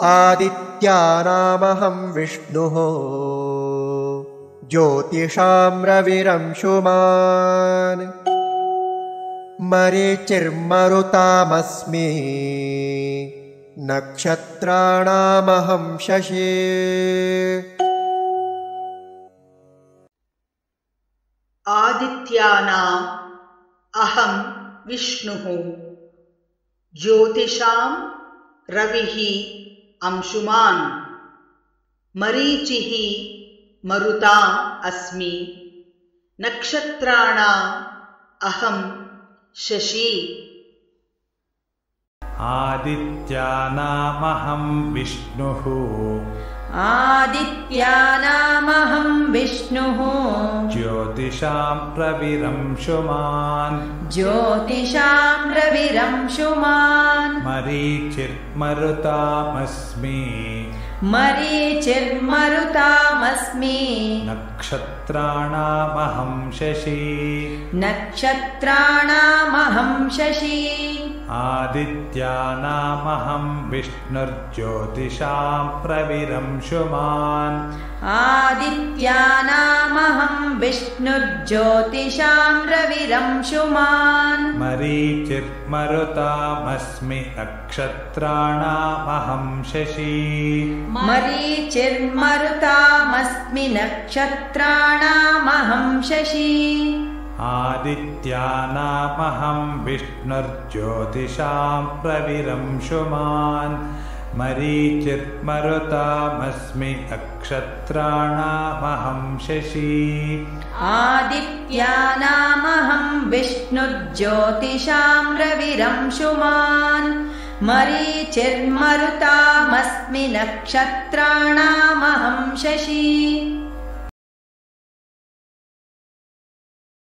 आदित्यानामहं विष्णुः ज्योतिषां रविरंशुमान् मरीचिर्मरुतामस्मि नक्षत्राणामहं शशी। आदित्यानाम् अहं विष्णुः ज्योतिषां रविः अंशुमान् मरीचिः मरुताम् अस्मि नक्षत्राणाम् अहं शशी। आदित्यानामहं विष्णुः आदित्यानामहं विष्णुः ज्योतिषां रविरंशुमान् ज्योतिषां रविरंशुमान् मरीचिर्मरुतामस्मि मरीचिर्मरुतामस्मि नक्षत्राणामहं शशी नक्षत्राणामहं शशी। आदित्यानामहं विष्णुर्ज्योतिषां रविरंशुमान् आदित्यानामहं विष्णुर्ज्योतिषां रविरंशुमान् मरीचिर्मरुतामस्मि नक्षत्राणामहं शशी मरीचिर्मरुतामस्मि नक्षत्राणामहं शशी। आदित्यानामहं विष्णुर्ज्योतिषां रविरंशुमान् मरीचिर्मरुतामस्मि नक्षत्राणामहं शशी आदित्यानामहं विष्णुर्ज्योतिषां रविरंशुमान् मरीचिर्मरुतामस्मि नक्षत्राणामहं